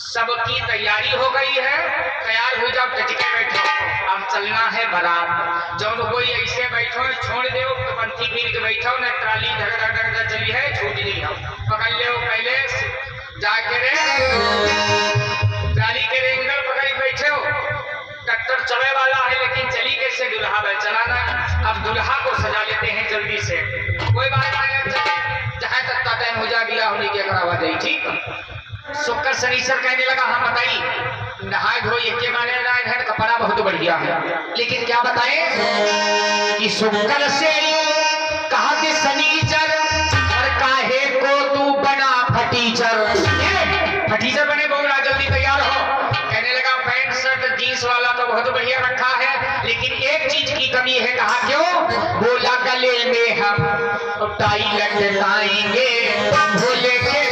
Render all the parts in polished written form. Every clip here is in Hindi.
सबकी तैयारी हो गई है, तैयार हो जाओ, टिके बैठो, अब चलना है बारात। जब कोई ऐसे बैठो छोड़ दो तो पंथी पीर के बैठो न, ट्राली धड़ धड़ धड़ धड़ चली है, छूट गई हो, पकड़ लो पहले जाके रे ट्राली के रेंगल पकड़ बैठे हो। ट्रैक्टर चले वाला है लेकिन चली कैसे, दुल्हा है चलाना। अब दुल्हा को सजा लेते हैं जल्दी से, कोई बात नहीं, जहाँ तक का टाइम हो जाए बिया होने के करावा जाए। ठीक, शुक्र शनीचर कहने लगा हाँ बताइए, नहाए धोए के माने है, कपड़ा बहुत बढ़िया है, लेकिन क्या बताएं कि शुक्र से कहा कि शनीचर और काहे को तू बना फटीचर। फटीचर बने बोला जल्दी तैयार हो। कहने लगा पैंट शर्ट जीन्स वाला तो बहुत बढ़िया रखा है, लेकिन एक चीज की कमी है। कहा क्यों? बोला गले में हम टाई लटकाएंगे, भोले के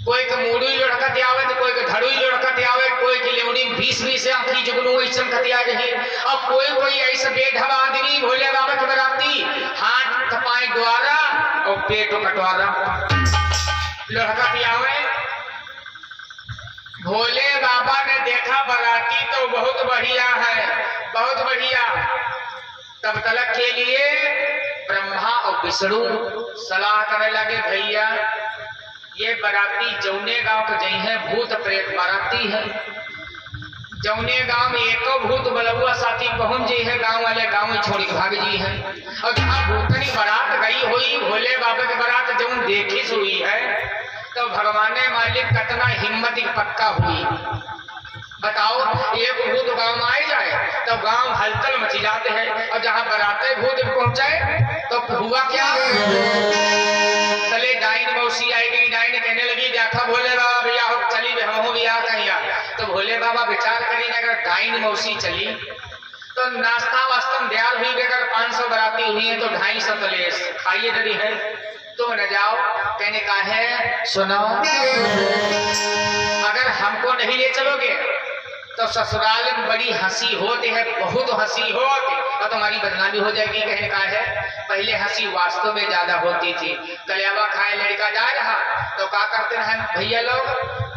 कोई के मूड़ी लड़कत आवे तो कोई के धड़ुई लड़कत आवे, कोई के लेवड़ी 20-20 आंखी जुगनू ऐसा कतिया रही। अब कोई ऐसा बेढवा आदमी भोले बाबा के बराती हाथ थपाए द्वारा और पेट कटवारा लड़कत आवे। भोले बाबा ने देखा बराती तो बहुत बढ़िया है, बहुत बढ़िया। तब तलक के लिए ब्रह्मा और विष्णु सलाह करने लगे, भैया ये बराती जौने गांव के जई है भूत प्रेत बराती है। जौने गांव में एको भूत बलबुआ साथी पहुंच जी है, गांव वाले गांव छोड़ के भाग जी है। और जहाँ भूतनी बारात गई हुई भोले बाबा की बारात जौन देखी हुई है, तो भगवान मालिक कितना हिम्मत पक्का हुई। बताओ, एक भूत गांव में आ जाए तो गांव हलचल मची जाते हैं, और जहाँ बराते भूत पहुंचे तो हुआ क्या? चले डाइन मौसी आई गई, डाइन कहने लगी देखा भोले बाबा भैया हो चली हम भी आ कहीं। तो भोले बाबा विचार करी अगर डाइन मौसी चली तो नाश्ता वास्ता तैयार हुई, अगर 500 बराती हुई है तो 250 तले खाइए यदि है तुम न जाओ। कहने का है सुनो, अगर हमको नहीं ले चलोगे तो ससुराल में बड़ी हंसी होती है, बहुत हंसी होती और तुम्हारी बदनामी हो जाएगी। कहने का है पहले हंसी वास्तव में ज्यादा होती थी। कल्यावा खाए लड़का जा रहा तो क्या करते रहे भैया लोग,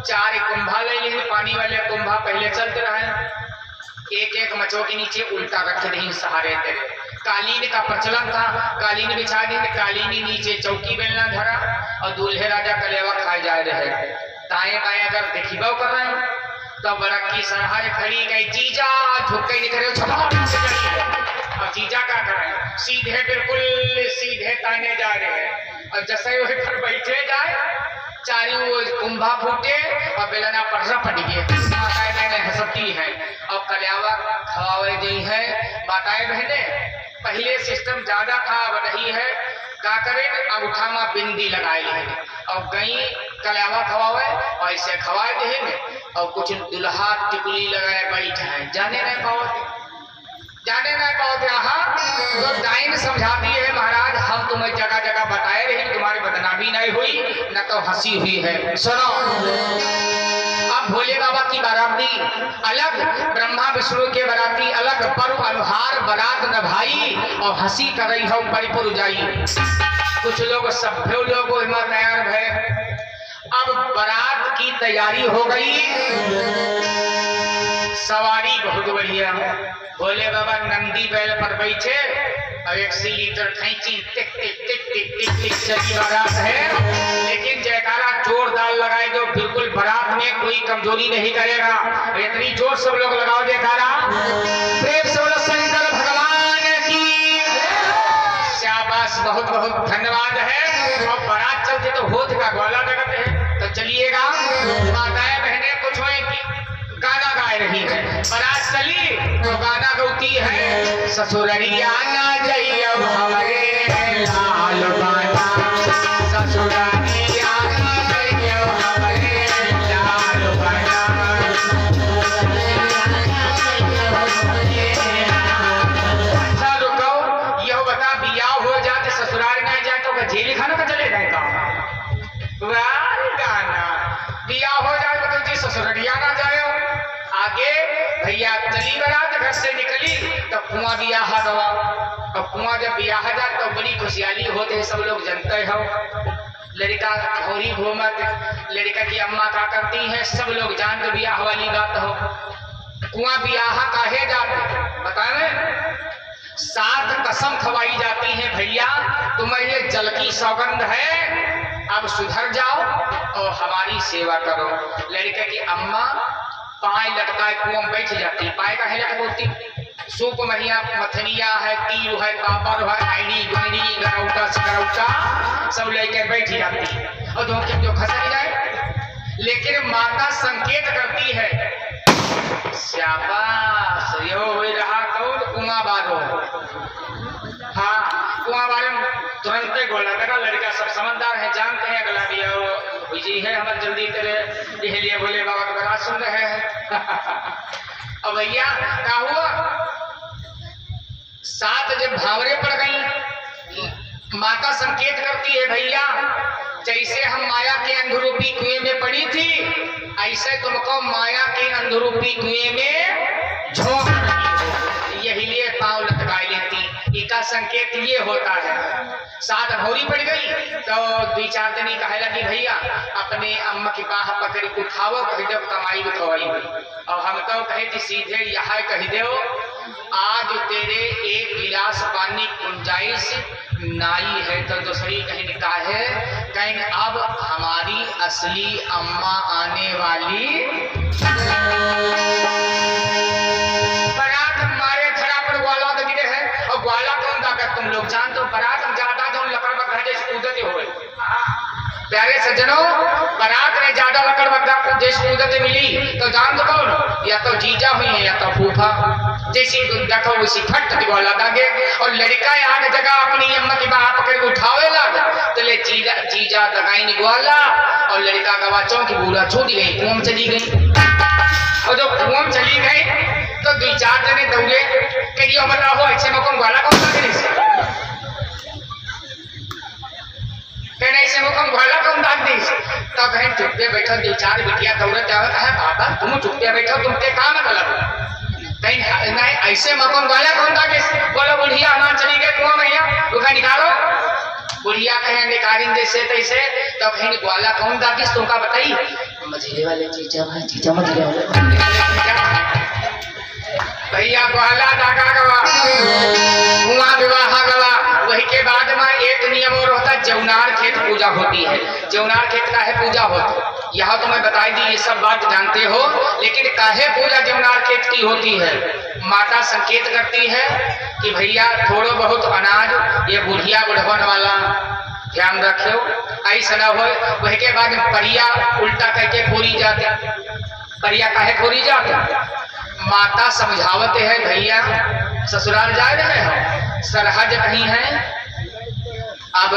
4 कुंभा ले लिए, पानी वाले कुंभा पहले चलते रहे, एक मचो के नीचे उल्टा रखे नहीं सहारे थे। कालीन का प्रचलन था, कालीन बिछा दी, कालीन नीचे चौकी बेलना धरा और दूल्हे राजा कलेवा खाए जा रहे। दाएं बाएं अगर देखिबो कर रहे हैं तो बड़की सरहार खड़ी गई, जीजा झुक के निकले और जीजा क्या कर रहे हैं, सीधे बिल्कुल सीधे ताने जा रहे हैं। और जैसे वही पर बैठे जाए चारों कुंभा फूटे और बेलना पर्रा पड़ गए। माताएं बहने हंसती है और कल्यावा खवावे दी है। माताएं बहने पहले सिस्टम ज्यादा था, अब नहीं है। क्या करें, अंगूठा में बिंदी लगाए है और गई कल्यावा खवावे और ऐसे खवाए देंगे और कुछ दुल्हा टिकुली लगाए बैठे हैं, जाने नहीं पाओगे, जाने नहीं पाओगे। हाँ तो डाइन समझाती है महाराज हम तुम्हें जगह जगह बताए रहे, तुम्हारी बदनामी नहीं हुई न तो हंसी हुई है। सुनो, अब भोले बाबा की बाराती अलग, ब्रह्मा विष्णु के बाराती अलग, पर्व अनुहार बारात न भाई और हंसी कर रही हो परिपुर जाई। कुछ लोग सभ्य लोग तैयार भय। अब बारात की तैयारी हो गई, सवारी बहुत बढ़िया। भोले बाबा नंदी बैल पर बैठे और 100 लीटर खींची, टिक टिक टिक टिक टिक टिक चली बारात है। लेकिन जयकारा जोरदार लगाए दो, बिल्कुल बारात में कोई कमजोरी नहीं करेगा। इतनी जोर सब लोग लगाओ जयकारा, प्रेम से बोलो शंकर भगवान की। शाबाश, बहुत बहुत धन्यवाद है। और बारात चलते तो होत का गोला लगत है तो चलिएगा। माताएं बहने कुछ गाना गाए रही है, बारात चली तो गाना गाती है, ससुररिया ना जाइए हमारे लाल बाबा, ससुररिया ना जाइए हमारे लाल बाबा। अच्छा रुको, यह बता बिया हो जाते ससुराल में जाए तो जेल खाना का चले जाएगा। गाना ससुररिया ना जाए। आगे भैया चली बारात घर से निकली तो कुआं बियाह गवा। और कुआं जब बियाह जा तो बड़ी खुशहाली होते है, सब लोग जानते हो। लड़का घोरी घूमत, लड़का की अम्मा का करती है, सब लोग जानते बियाह वाली बात हो। कुआं बियाह काहे जाते बताए? 7 कसम खवाई जाती है, भैया तुम्हें ये जल की सौगंध है, अब सुधर जाओ और हमारी सेवा करो। लड़के की अम्मा पाए लटकाए कुआं में बैठ जाती। पाए का है लटकोती, सूप महिया मथनिया है, तीर है, पापड़ है, आईनी गुंडी गरौटा सिकरौटा सब लेके बैठ जाती और धोखे जो खसक जाए। लेकिन माता संकेत करती है, शाबाश यो हो रहा कौन कुआं बारो। हाँ कुआं बारे में तुरंत गोला लगा। लड़का सब समझदार है, जानते हैं अगला भी जी है हमारे जल्दी तेरे लिए बोले बाबा का बड़ा सुन रहे हैं। अब भैया क्या हुआ, 7 जब भावरे पड़ गई, माता संकेत करती है भैया जैसे हम माया के अंधरूपी कुएं में पड़ी थी, ऐसे तुमको माया के अंधरूपी कुएं में झोंक यही लिए पांव लटकाई लेती। इसका संकेत ये होता है। 7 भौरी पड़ गई तो 2-4 दिन कहे लगी भैया अपने अम्मा की बाह पकड़ उठाओ, कह दो कमाई उठवाई। और हम तो कहे थी सीधे यहाँ कह दो आज तेरे एक गिलास पानी गुंजाइश नाई है तो दूसरी कहीं का है, कहीं अब हमारी असली अम्मा आने वाली। बारात हमारे धरा पर ग्वाला तो गिरे है। और ग्वाला कौन दाकर तुम लोग जानते हो, बारात में ज्यादा जो लकड़ बगड़ा जैसे कूदते हुए। प्यारे सज्जनों, बारात में ज्यादा लकड़ बगड़ा जैसे कूदते मिली तो जान दो कौन, या तो जीजा हुई है या तो फूफा। जैसी देखो उसी फट ग्वाला दागे। और लड़का आग जगह अपनी अम्मा की बाह पकड़ के उठावे लगा तो ले जीजा दगाई ग्वाला और लड़का गवा चौकी बूढ़ा छूट गई, कुआं चली गई। और जो कुआं चली गई तो 2-4 जने दौड़े कहियो बताओ ऐसे में कौन ग्वाला कौन दागे कहने ऐसे में कौन ग्वाला कौन दाग दी। तो कहीं चुपके बैठो 2-4 बिटिया दौड़ते है, बाबा तुम चुपके बैठो तुमके काम मतलब कहीं नहीं ऐसे मकौन ग्वाला कौन दागे। बोलो बुढ़िया हमार चली गए कुआं भैया रुका निकालो। बुढ़िया कहे निकाली जैसे तैसे तो कहीं ग्वाला कौन दागिस तुमका बताई, मझिले वाले जीजा भाई जीजा मझिले वाले भैया ग्वाला दागा गवा, कुआं विवाह गवा। वही के बाद में एक नियम और होता है, जौनार खेत पूजा होती है। जौनार खेत का है पूजा होती, यहाँ तो मैं बताई दी ये सब बात जानते हो। लेकिन काहे पूजा जौनार खेत की होती है, माता संकेत करती है कि भैया थोड़ो बहुत अनाज ये बुढ़िया बुढ़वन वाला ध्यान रखो ऐसा ना हो। वही के बाद परिया उल्टा करके फोरी जाते। परिया काहे फोरी जाते, माता समझावते है भैया ससुराल जा रहे हो, सरहद कहीं है, अब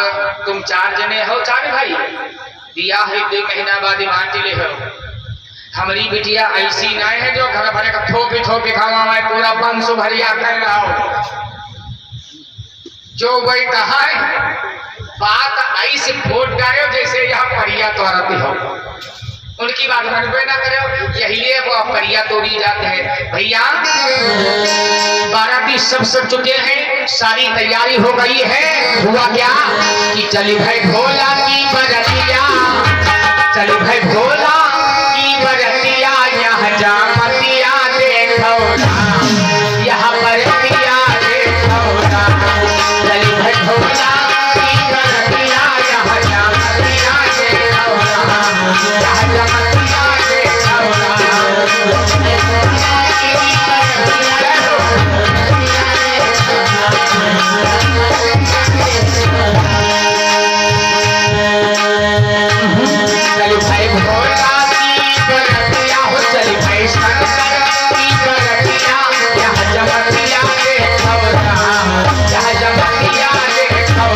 तुम 4 जने हो 4 भाई, दिया है 2 महीना बाद माटी ले हो। हमारी बिटिया ऐसी नहीं है जो घर भरे का थोपी खावा मैं पूरा वंश भरिया कर रहा हूं। जो वही कहा है बात ऐसे फोट डाले जैसे यह परिया तोड़ती हो, उनकी बात मनबे ना करे, यही लिए वो परिया तोड़ी जाते हैं। भैया बाराती सब सज चुके हैं, सारी तैयारी हो गई है। हुआ क्या कि चली भाई भोला की बरतिया, चली भाई भोला की बरतिया, यहाँ जामतिया देखो यहाँ बरतिया देखो, चली भाई भोला की बरतिया, यहाँ जामतिया देखो यहाँ जामतिया चली भाई भोला की बरतिया हो, चली भाई शंकर की बरतिया, यहाँ जमतिया देखो यहाँ जमतिया देखो।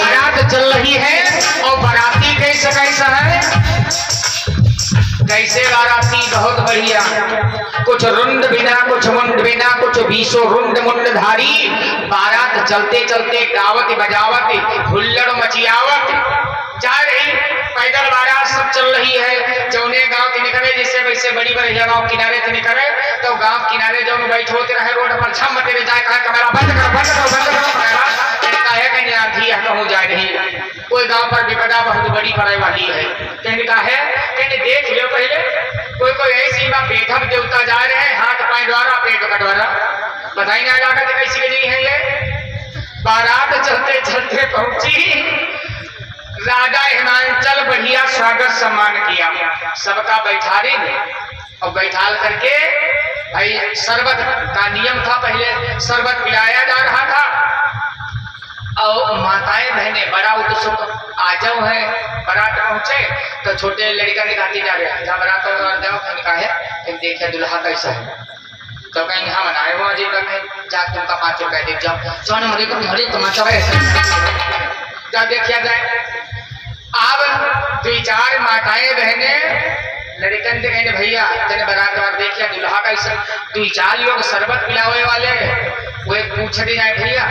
बारात चल रही है और बाराती कैसा है, बहुत बढ़िया। कुछ रुंड बिना कुछ मुंड बिना कुछ बीसो रुंड मुंडधारी, बारात चलते चलते गावत बजावत हुल्लड़ मचियावत जा रही। पैदल बारात सब चल रही है। जौने गांव के निकले जिससे वैसे बड़ी बढ़िया गांव किनारे से निकले तो गांव किनारे जो बैठो रहे रोड पर छम तेरे जाए कहा कैमरा बंद करो बंद करो बंद करो कहे कहीं आंधी कहूँ जा रही। कोई गांव पर विपदा बहुत बड़ी पड़े वाली है। कहने का है कहने देख लो पहले कोई कोई ऐसी बात बेधम देवता जा रहे हैं हाथ पाए द्वारा पेट का द्वारा बताई ना जाकर कैसी गई है ये। बारात चलते चलते पहुंची। राजा हिमांचल बढ़िया स्वागत सम्मान किया। सबका बैठा रहे और बैठाल करके भाई शरबत का नियम था। पहले शरबत पिलाया जा रहा था और माताएं बहने बड़ा उत्सुक आ जाओ है। बारात पहुंचे तो छोटे लड़का दिखाती जा रहे जहाँ बारात जाओ कहा है देखिए दुल्हा कैसा है तो कहीं यहाँ बनाए हुआ जी जा तुमका 5 रुपया देख जाओ चौन मरे को मरे तमाशा है जा देखिया जाए। अब 2-4 माताएं बहने लड़कन से कहने भैया तेने बारात वार देखिया दुल्हा कैसा। 2-4 लोग शरबत पिलावे वाले वो एक पूछ रहे हैं भैया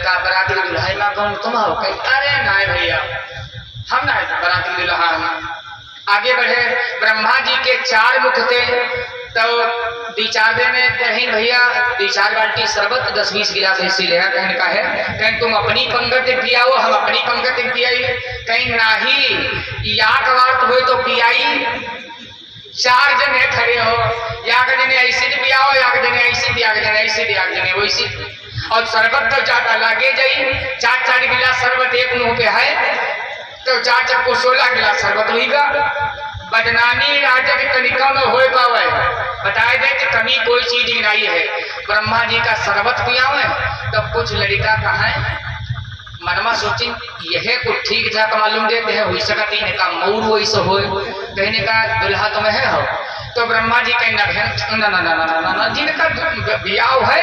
का बाराती दुल्हा माँ कौन तुम हो कहीं। अरे ना भैया हम ना बाराती दुल्हा हम। आगे बढ़े। ब्रह्मा जी के 4 मुख थे तो 2-4 दिन कहीं भैया 2-4 बाल्टी शरबत 10-20 गिलास ऐसी ले कहने का है कहीं तुम अपनी पंगत पियाओ हम अपनी पंगत पियाई कहीं नाही याक बात हो तो पियाई। 4 जने खड़े हो याक जने ऐसे पियाओ याक जने ऐसे याक जने ऐसे याक जने वैसे और शरबत तो ज्यादा लागे जाई। 4-4 गिलास शरबत एक मुंह पे है तो 4 को 16 गिलास शरबत हुई का। बदनामी राजा की तनिका में हो पावे बताए दे कि कमी कोई चीज नहीं है। ब्रह्मा जी का शरबत पियावे तब कुछ लड़का कहा है मनमा सोची यह कुछ ठीक ठाक मालूम देते हैं हुई सकती है का मऊर वैसे हो कहने का दुल्हा तुम्हें है हो तो ब्रह्मा जी के न जिनका ब्याह है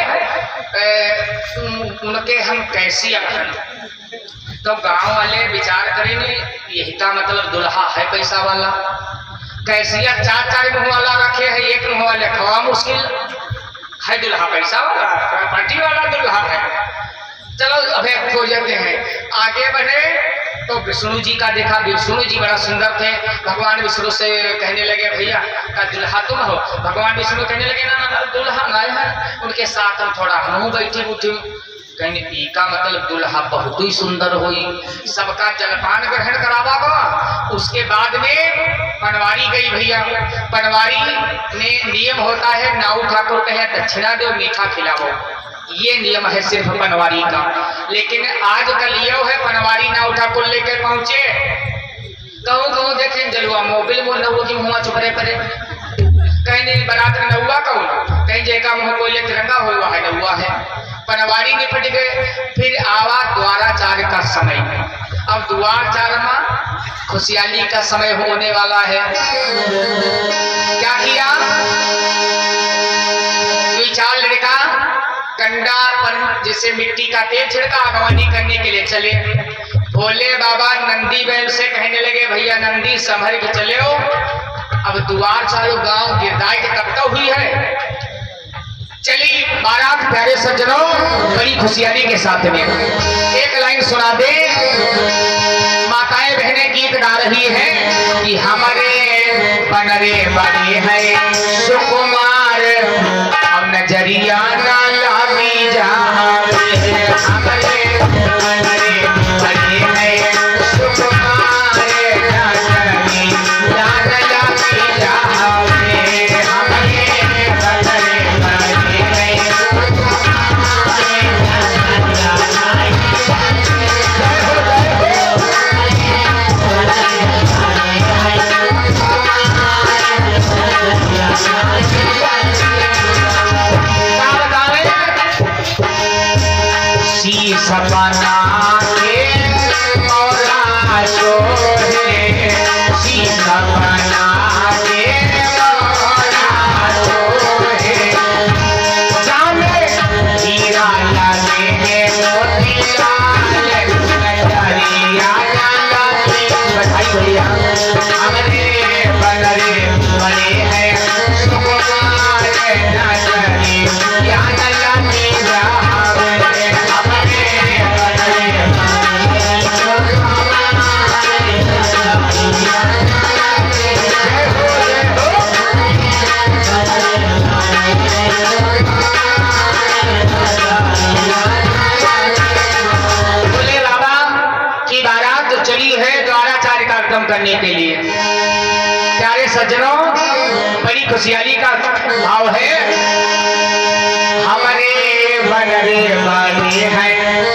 उनके हम कैसी अखन तो गांव वाले विचार करेंगे यही का मतलब दुल्हा है पैसा वाला। कैसियत 4-4 मुंह वाला रखे है एक मुंह वाले खवा मुश्किल है। दुल्हा पैसा वाला प्रॉपर्टी वाला दुल्हा है। चलो अभी खोजते हैं। आगे बढ़े तो विष्णु जी का देखा। विष्णु जी बड़ा सुंदर थे। भगवान विष्णु से कहने लगे भैया का दुल्हा तुम हो। भगवान विष्णु कहने लगे ना दुल्हा ना है उनके साथ हम थोड़ा हम बैठे उठे कहने का मतलब दुल्हा बहुत ही सुंदर हुई। सबका जलपान ग्रहण करावा। उसके बाद में पनवारी गई भैया। पनवारी में नियम होता है नाऊ ठाकुर कहे दक्षिणा दो मीठा खिलाओ ये नियम है सिर्फ पनवारी का। लेकिन आजकल ये है पनवारी नाऊ ठाकुर लेकर पहुंचे कहूँ कहूँ देखें जलुआ मोबिल मोल नौ की मुँह चुपरे पड़े कहीं नहीं बारात में नौवा कहूँ कहीं जैका मुँह कोई तिरंगा हुआ है नौवा है। पनवारी निपट गए। फिर आवा द्वाराचार का समय। अब द्वाराचार में खुशहाली का समय होने वाला है। क्या किया 2-4 लड़का कंडा पर जैसे मिट्टी का तेल छिड़का आगवानी करने के लिए चले। भोले बाबा नंदी बैल से कहने लगे भैया नंदी संभल के चले हो। अब द्वार चारों गांव गिरदाय के तब तो हुई है। चली बारात प्यारे सज्जनों बड़ी खुशहाली के साथ में एक लाइन सुना दे। माताएं बहनें गीत गा रही हैं कि हमारे बनरे बड़े हैं सुकुमार अब नजरिया ना लागी जावे। हमारे बनरे बड़े हैं सुकुमार नजरिया ना लागी जावे। हमारे बनरे सपना के मोरा सोहे सी सपना के मोरा सोहे जाने हीरा लगे मोतीलाल नजरिया लगे। बधाई भैया हमारे बनरे बड़े तो चली है द्वाराचार्य का क्रम करने के लिए। प्यारे सज्जनों, बड़ी खुशहाली का भाव है। हमारे बनरे वाली है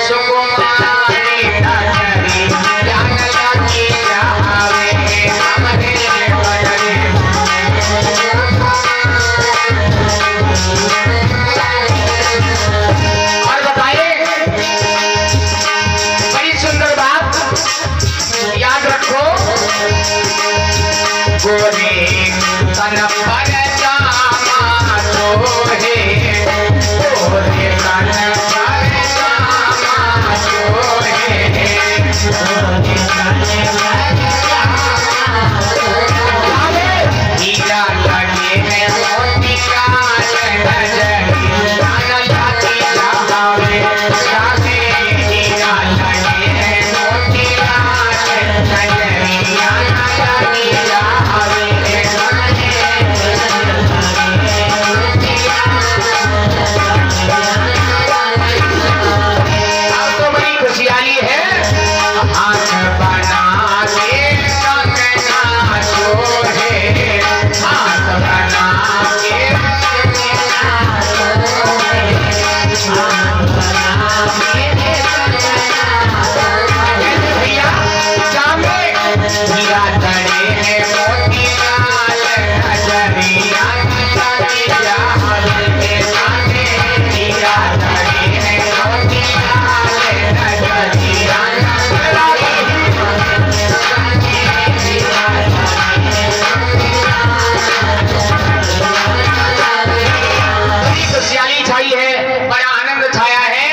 सुकुमारी नगरी, ज्ञान लगी जहावे हमारे बनरे। और बताइए, बड़ी सुंदर बात याद रखो। गोरे तन पर जामा सोहे, गोरे तन पर जामा सोहे, गोरे तन पर जामा सोहे। हीरा लगे है मोती का नजरी, जान लाती जहावे जावे। हीरा लगे है मोती का नजरी, जान लाती जहावे। अब तो बड़ी खुशहाली है। हाथ बना के कंगना सोहे, हाथ बना के भैया जामे हीरा तड़े है मोती लाल नजरिया, हीरा तड़े है मोती लाल नजरिया। बड़ी खुशहाली छाई है, बड़ा आनंद छाया है।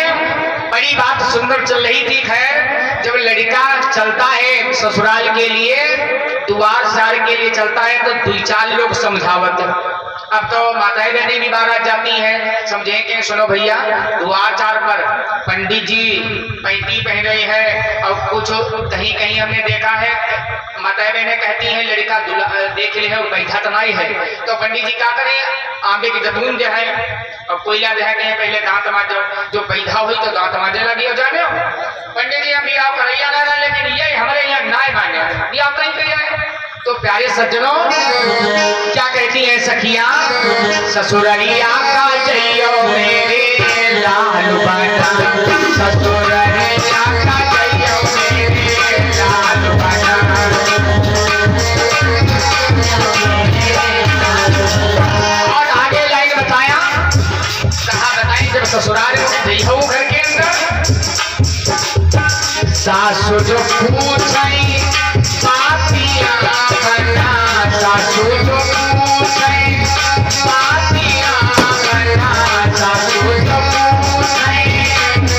बड़ी बात सुंदर चल रही थी। खैर, जब लड़का चलता है ससुराल के लिए, द्वार सार के लिए चलता है, तो 2-4 लोग समझावत। अब तो माताएं बहनें भी बारात जाती हैं, समझे कि सुनो भैया, द्वार चार पर पंडित जी पैंती पहन रही है, और कुछ कहीं कहीं हमने देखा है माताएं बहनें कहती हैं लड़का देख ले है बैठा तो नहीं है, तो पंडित जी क्या करें, आंबे की दतून जो है और कोयला जो है कहीं पहले दांत माजो, जो पैदा हुई तो दांत माजे लगी हो जाने। पंडित जी अभी आप करैया ना रहा, लेकिन ये हमारे यहाँ ना माने अभी आप नहीं कही आए। तो प्यारे सज्जनों, क्या कहती है सखिया, ससुररिया का जइयो मेरे लाल बना, ससुररिया का जइयो मेरे लाल बना। और आगे लाइन बताया, कहा बताई जब ससुराल जइयो घर के अंदर, सासु जो पूछई पातिया बना, सासु जो पूछई पातिया बना, सासु जो पूछई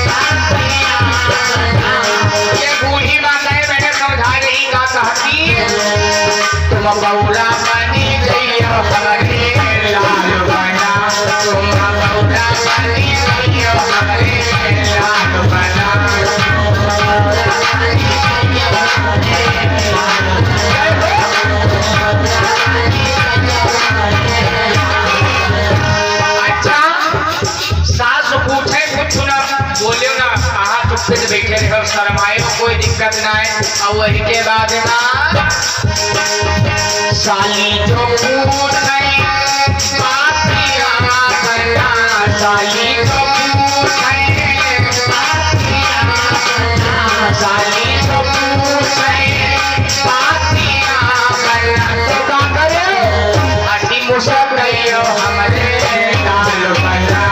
पातिया बना। ये बूढ़ी माताएं मैंने समझा रही का कहती, तुम बौरा बनी गइयो हमारे लाल बना, तुम बौरा बनी गइयो हमारे लाल बना। अच्छा, सास पूछे कुछ ना बोले ना, कहा चुप्पे से बैठे रहे, शर्माए कोई दिक्कत ना है। और वही के बाद ना साली जो पूछे पातिया बना, साली जो पूछे पातिया बना, साली जो पूछे पातिया बना। तो क्या करे, हसी मुसक गइयो हमारे लाल बना,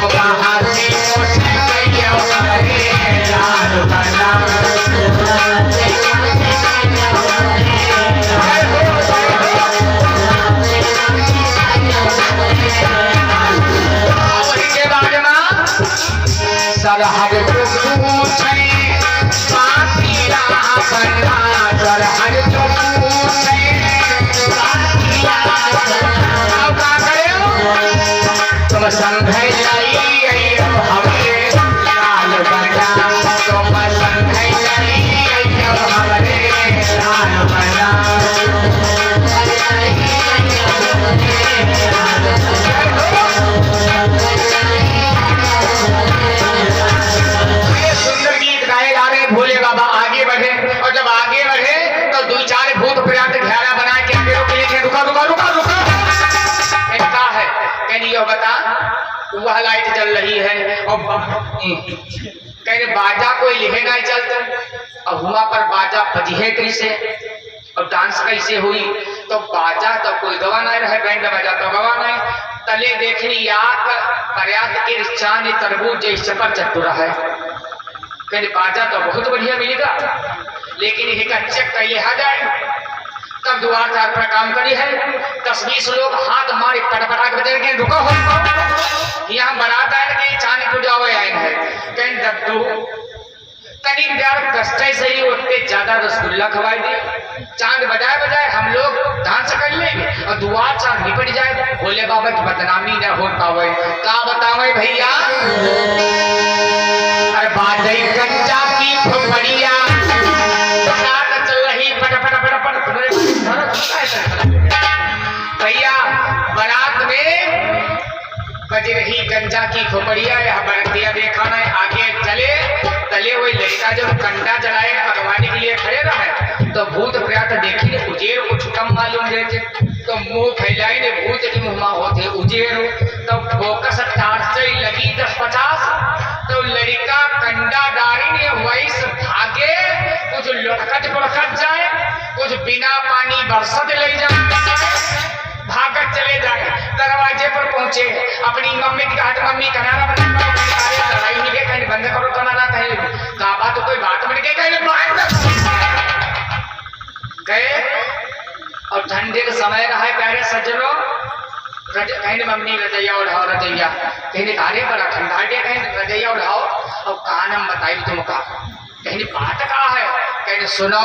तो हसी मुसक गइयो हमारे लाल बना। सरहद जो पूछे पातिया बना, सरहद जो पूछे पातिया बना। अब क्या करो, तुम संघई आइयो हमारे लाल बना, तुम संघई आइयो हमारे लाल बना। भोले बाबा आगे बढ़े, और जब और बता वह लाइट जल रही है और कहीं बाजा कोई लिखे नहीं चलता और हुआ पर बाजा बजिहे कैसे और डांस कैसे हुई तो बाजा तो कोई गवा नहीं रहे बैंड बजा तो गवा नहीं तले देखनी आग पर्याप्त के चांद तरबूज जैसे पर चतुरा है कहीं बाजा तो बहुत बढ़िया मिलेगा लेकिन एक चेक कैले आ जाए तब द्वार चार पर काम करी है 10-20 लोग हाथ मारे पटपटा बजे के रुको हो यहाँ बारात आए कि चांद पूजावे आए हैं कहीं दद्दू तनिक देर कष्टे से ही उतने ज्यादा रसगुल्ला खवाई दे चांद बजाए बजाए हम लोग डांस कर लेंगे और दुआर चांद निपट जाए भोले बाबा की बदनामी न हो पावे का बतावे भैया अरे बाजई गंजा की फुफड़िया चल रही भैया बारात में बज रही गंजा की खोपड़िया या बरतिया देखा ना आगे चले तले वही लड़का जब कंडा जलाए भगवान के लिए खड़े रहे तो भूत प्रेत देखी उजेर कुछ कम मालूम रहते तो मुंह फैलाई ने भूत के मुंह में होते उजेर तो फोकस टार्च से लगी 10-50 तो लड़का कंडा डारी ने वैस भागे कुछ लुढ़कत बुढ़कत जाए कुछ बिना पानी बरसत ले जाए भागत चले जाए दरवाजे पर पहुंचे अपनी मम्मी की कहा मम्मी कनारा लड़ाई नहीं के कहीं बंद करो तो ना कहे काबा तो कोई बात बन के गए और ठंडे का समय रहा है प्यारे सज्जनों कहीं मम्मी रजैया उठाओ रजैया कहीं कार्य बड़ा ठंडा डे कहीं रजैया उठाओ और कानम बताई तुमका कहीं बात कहा है कहीं सुनो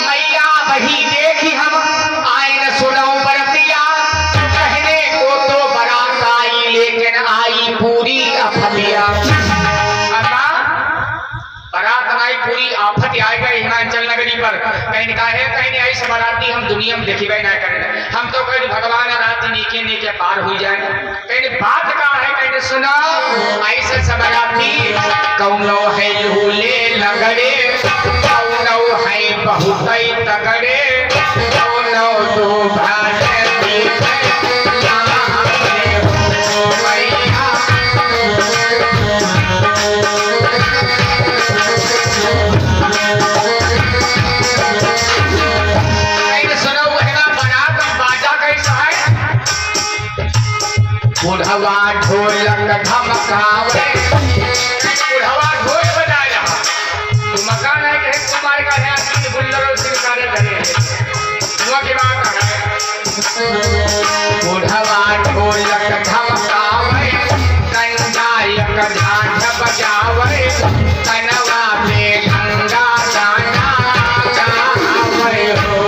मैया वही देखी हम आए न सुनो बरतिया कहने को तो बारात आई लेकिन आई पूरी अफतिया बारात आई पूरी आफत आएगा हिमाचल नगरी पर कहीं कहा है कहीं ऐसे बाराती हम दुनिया में देखी ना करें हम तो कहीं भगवान रात नीचे नीचे पार हो जाए कहीं बात कहा है कहीं सुना ऐसे सब बाराती कौनो है लूले लगड़े कौनो है बहुत तगड़े कौनो दो भाषे बुढ़वा ढोलक धमकावे बुढ़वा ढोल बजाया मकान है कि कुमार का है कि गुल्लरों से सारे धरे वो की बात है बुढ़वा ढोलक धमकावे कंडायक झांझ बजावे कनवा पे गंगा गाना गावे हो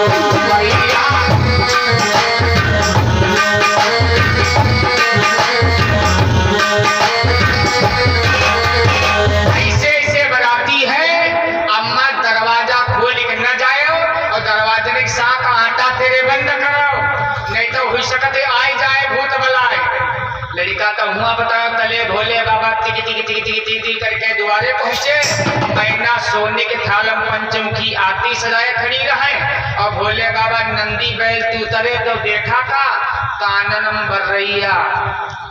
भैया लड़का तो हुआ बताओ तले भोले बाबा टिक टिक टिक टिक टिक टिक करके द्वारे पहुंचे मैना सोने के थाल पंचम की आरती सजाए खड़ी रहे और भोले बाबा नंदी बैल उतरे तो देखा था काननम बर्रैया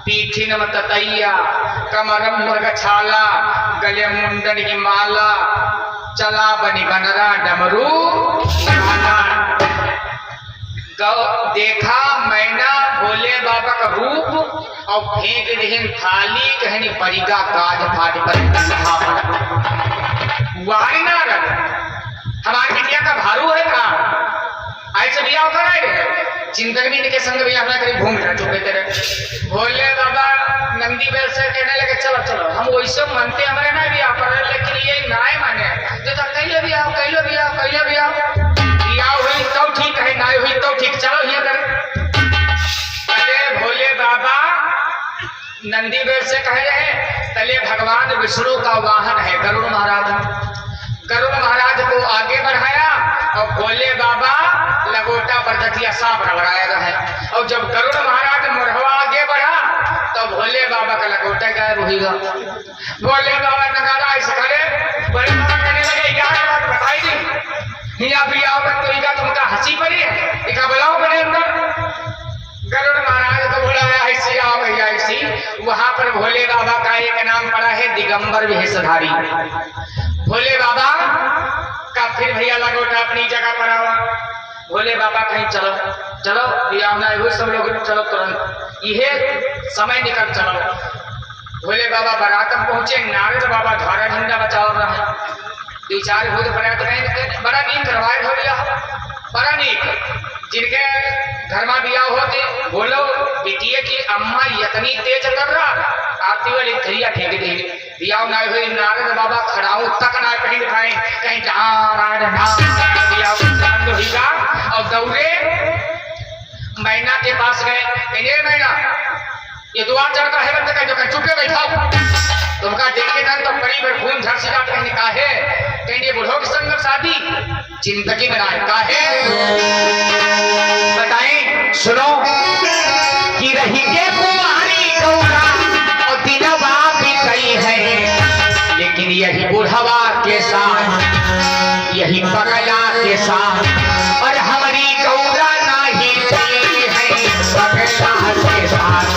पीठिनम ततैया कमरम मृगछाला गले मुंडन की माला चला बनी बनरा डमरू देखा मैना भोले बाबा का रूप और फेंक देहन थाली कहनी परिगा काज फाट पर वारी ना रख हमारी बिटिया का भारू है का ऐसे भी आओ कर चिंतन भी के संग भी अपना करीब घूम रहा चुके तेरे भोले बाबा नंदी बैल से कहने लगे चलो चलो हम वैसे मानते हमारे ना भी आओ कर लेकिन ये ना माने तो कैले भी आओ कैले भी आओ कैले भी आओ हुई तो ठीक है ना हुई तो ठीक चलो ये कर तले भोले बाबा नंदी बैल से कह रहे तले भगवान विष्णु का वाहन है गरुड़ महाराज को आगे बढ़ाया और भोले बाबा लगोटा पर दतिया सांप लगाया रहे और जब गरुड़ महाराज मोरहवा आगे बढ़ा तो भोले बाबा का लगोटा गायब होगा भोले बाबा नगारा ऐसे खड़े भोले बाबा कहने लगे यार बात बताई दी हिया भी आओ तो इका तुमका हंसी पड़ी है इका बुलाओ बड़े अंदर गरुड़ महाराज को बोला है आओ भैया ऐसी, वहां पर भोले बाबा का एक नाम पड़ा है दिगंबर वेशधारी। भोले बाबा का फिर भैया लगोटा अपनी जगह पर आवा। भोले बाबा कहीं चलो चलो भैया सब लोग चलो तुरंत, यह समय निकल चलो। भोले बाबा बारातम पहुंचे, नारद बाबा धारा झंडा बचाओ रहे। विचार हो बड़ा नीक करवाए हो भैया, बड़ा नीक। जिनके घर में बिया होते बोलो बेटिए की अम्मा इतनी तेज कर रहा, आरती वाली थैया फेंक दे बिया ना हुई। नारद बाबा खड़ाऊ तक ना कहीं दिखाए, कहीं और दौड़े मैना के पास गए। मैना ये दुआ चढ़ता है बंद का, जो चुपे बैठाओ तुमका देखे ना तो करीब खून झरसी का कहने का है। कहेंगे बुढ़ो की संग शादी जिंदगी बनाए का है। बताएं सुनो कि रही के कुमारी गौरा और दिनवा भी कई है, लेकिन यही बुढ़वा के साथ यही पगला के साथ और हमारी गौरा नहीं चली है पगला के साथ।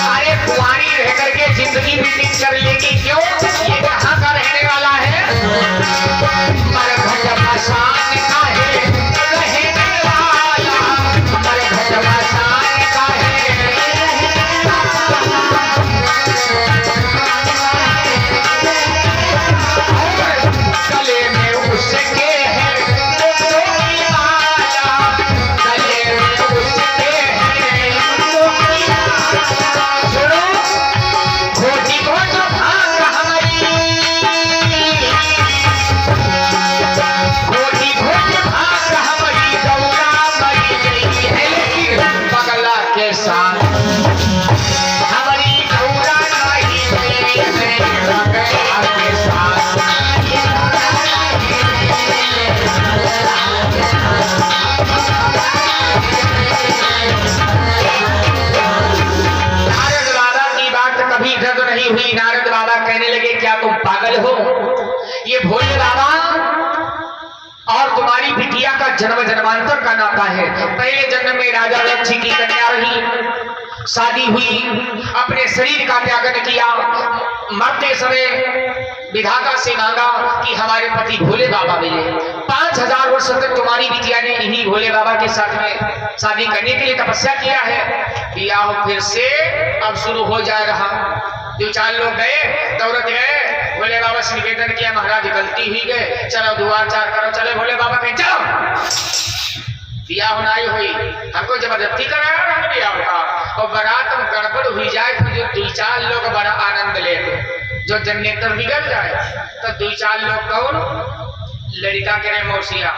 अरे कुंवारी रह करके जिंदगी बीतिंग कर लेगी क्यों? ये कहाँ का रहने वाला है? मरघट मसान का है रहने वाला, मरघट मसान का है। गले में उसके है हुई। नारद बाबा कहने लगे क्या तुम पागल हो? ये भोले बाबा और तुम्हारी बिटिया का जन्म जन्मांतर का नाता है। पहले जन्म में राजा लक्ष्मी की कन्या रही, शादी हुई, अपने शरीर का त्यागन किया, मरते समय विधाता से मांगा कि हमारे पति भोले बाबा मिले। 5000 वर्ष तक तुम्हारी बिटिया ने इन्हीं भोले बाबा के साथ में शादी करने के लिए तपस्या किया है। बियाह फिर से अब शुरू हो जा रहा। 2-4 लोग गए, दौड़त गए, भोले बाबा से निवेदन किया महाराज गलती हुई गए, चलो दुआ चार करो। चले भोले बाबा कहें चलो बियाह होना ही हुई, हमको जबरदस्ती कराया ना बियाह का। और बारात में गड़बड़ हुई जाए तो जो 2-4 लोग बड़ा आनंद लेते, जो जनरेटर बिगड़ जाए तो 2-4 लोग कौन लड़का के रहे मौसिया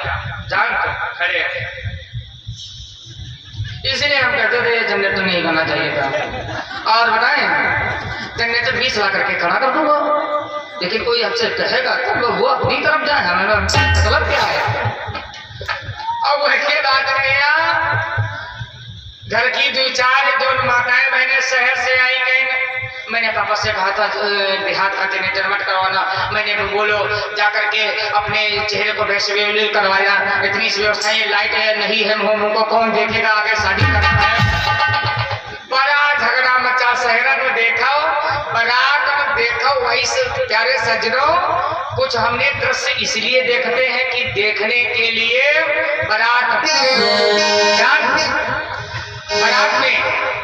जान तो खड़े, इसलिए हम कहते थे जनरेटर नहीं करना चाहिए था। और बताएं जनरेटर 20 लाख करके खड़ा कर दूंगा, लेकिन कोई हमसे कहेगा तब वो अपनी तरफ जाए, हमें मतलब क्या है। और वही बात भैया घर की 2-4 माताएं बहनें शहर से आई गई। मैंने पापा से कहा था देहात का जनरेटर मत करवाना, मैंने भी बोलो जा करके अपने चेहरे को वैसे करवाया, इतनी व्यवस्थाएं लाइट है नहीं है, मुंह को कौन देखेगा, आगे शादी करना है। बड़ा झगड़ा मचा शहर में देखा, बारात में देखो वैसे प्यारे सजनों, कुछ हमने दृश्य इसलिए देखते हैं कि देखने के लिए बारात में